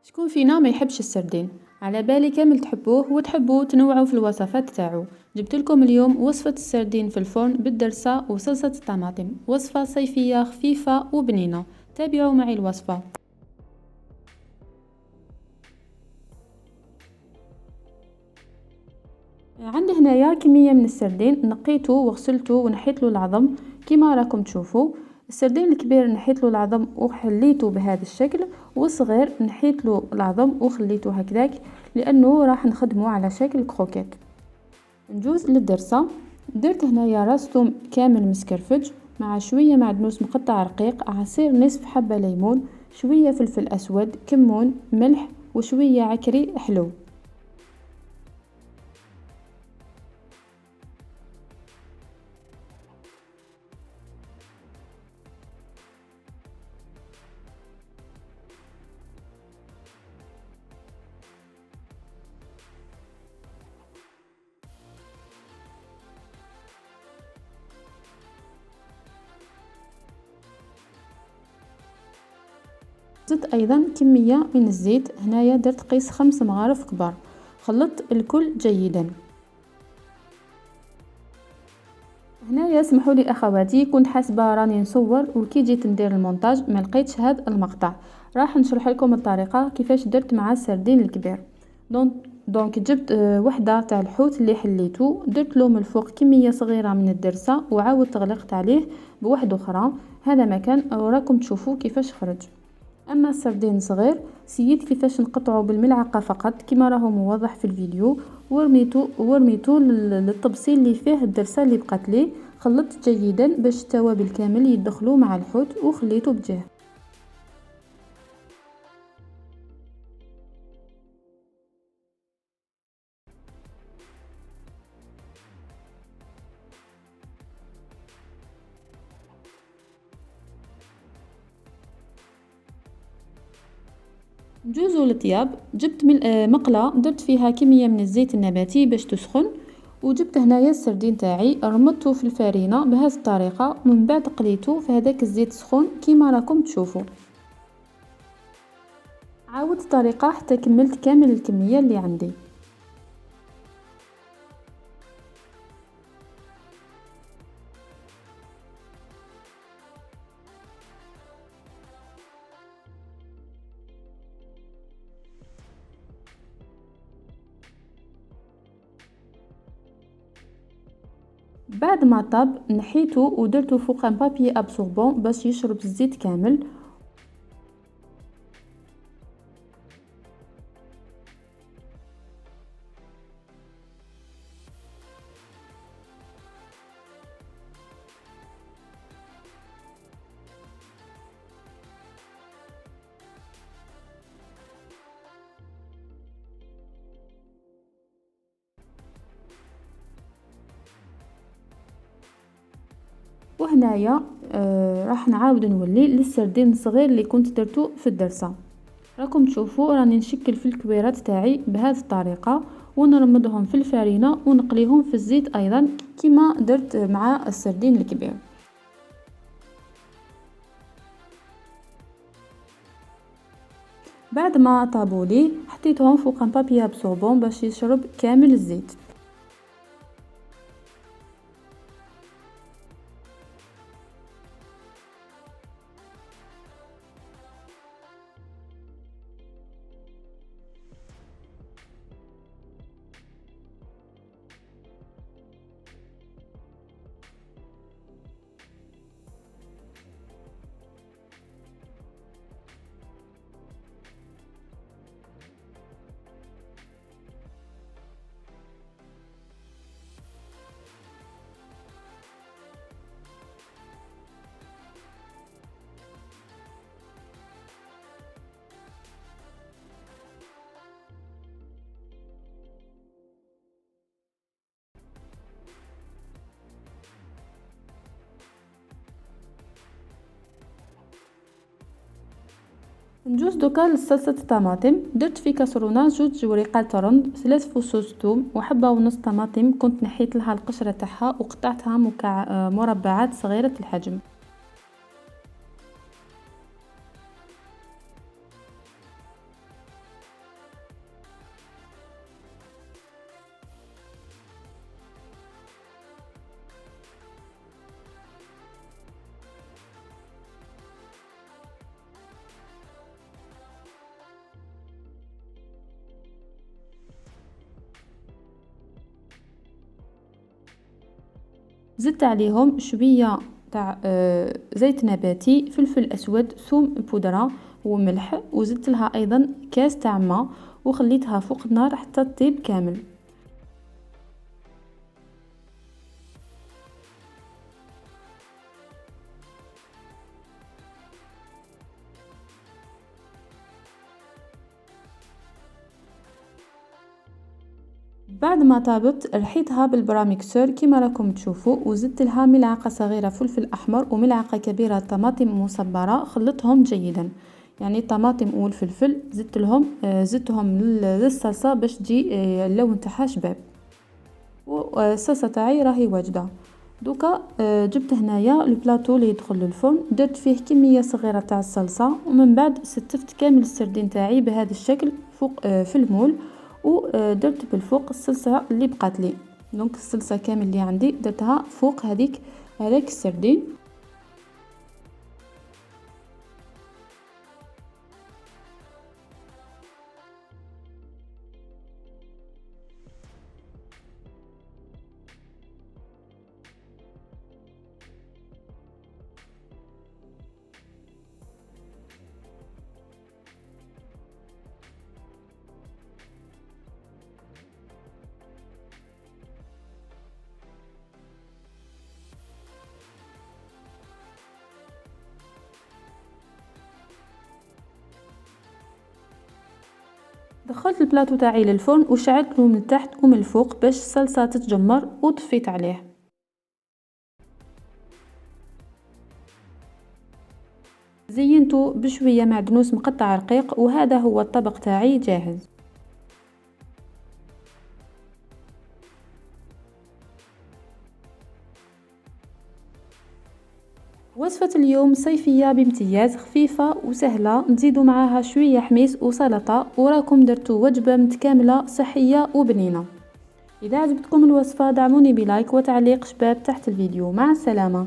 شكون فينا ما يحبش السردين؟ على بالي كامل تحبوه وتحبوا تنوعوا في الوصفات تاعو. جبت لكم اليوم وصفة السردين في الفرن بالدرسة وصلصة الطماطم، وصفة صيفية خفيفة وبنينة. تابعوا معي الوصفة. عندي هنايا كمية من السردين، نقيته وغسلته ونحيت له العظم كما راكم تشوفوا. السردين الكبير نحيت له العظم وخليته بهذا الشكل، والصغير نحيت له العظم وخليته هكذاك لانه راح نخدمه على شكل كروكيت. نجوز للدرسة. درت هنايا راس ثوم كامل مسكرفج مع شوية معدنوس مقطع رقيق، عصير نصف حبة ليمون، شوية فلفل اسود، كمون، ملح وشوية عكري حلو. زدت ايضا كمية من الزيت، هنايا درت قيس 5 مغارف كبار. خلطت الكل جيدا. هنايا سمحوا لي اخواتي، كنت حاسبه راني نصور وكي جيت ندير المونتاج ما لقيتش هذا المقطع. راح نشرح لكم الطريقه كيفاش درت مع السردين الكبير. دونك جبت وحده تاع الحوت اللي حليته، درت له من الفوق كميه صغيره من الدرسه وعاودت غلقت عليه بواحده اخرى. هذا مكان وراكم تشوفوا كيفاش خرج. اما السردين صغير سييت كيفاش نقطعه بالملعقه فقط كما راهو موضح في الفيديو، ورميتو للطبسيل اللي فيه الدرسه اللي بقات لي. خلطت جيدا باش التوابل كامل يدخلوا مع الحوت وخليته بجهه. نجوزو للطياب. جبت مقله درت فيها كميه من الزيت النباتي باش تسخن، وجبت هنايا السردين تاعي رمضته في الفرينه بهذه الطريقه، ومن بعد قليته في هذاك الزيت سخون كما راكم تشوفوا. عاودت الطريقه حتى كملت كامل الكميه اللي عندي. بعد ما طاب نحيته ودرته فوق ان بابي ابسوربون باش يشرب الزيت كامل. وهنايا راح نعاود نولي للسردين الصغير اللي كنت درته في الدرسه. راكم تشوفوا راني نشكل في الكويرات تاعي بهذه الطريقه، ونرمضهم في الفرينه ونقليهم في الزيت ايضا كما درت مع السردين الكبير. بعد ما طابوا لي حطيتهم فوق ان بابي ابسوربون باش يشرب كامل الزيت. نجوز دوكا لصلصة الطماطم. درت في كاسرونه 2 وريقات رند، 3 فصوص ثوم، وحبة ونص طماطم كنت نحيت لها القشرة تاعها وقطعتها مربعات صغيرة الحجم. زدت عليهم شويه تاع زيت نباتي، فلفل اسود، ثوم بودره وملح، وزدت لها ايضا كاس تاع ماء وخليتها فوق النار حتى تطيب كامل. بعد ما طابت رحيتها بالبراميكسور كما راكم تشوفوا، وزدت لها ملعقة صغيرة فلفل احمر وملعقة كبيرة طماطم مصبرة، خلطهم جيدا. يعني الطماطم والفلفل زدتهم للصلصة باش تجي اللون تاعها شباب. والصلصة تاعي راهي واجدة. دوكا جبت هنايا البلاطو اللي يدخل للفرن، درت فيه كمية صغيرة تاع الصلصة، ومن بعد ستفت كامل السردين تاعي بهذا الشكل فوق في المول، ودرت بالفوق الصلصة اللي بقات لي. دونك الصلصة كامل اللي عندي درتها فوق هذاك السردين. دخلت البلاطو تاعي للفرن وشعلته من التحت ومن الفوق باش الصلصة تتجمر، وطفيت عليه. زينته بشوية معدنوس مقطع رقيق، وهذا هو الطبق تاعي جاهز. وصفة اليوم صيفية بامتياز، خفيفة وسهلة، نزيدو معاها شوية حميص وسلطة، وراكم درتو وجبة متكاملة صحية وبنينة. إذا عجبتكم الوصفة دعموني بلايك وتعليق شباب تحت الفيديو. مع السلامة.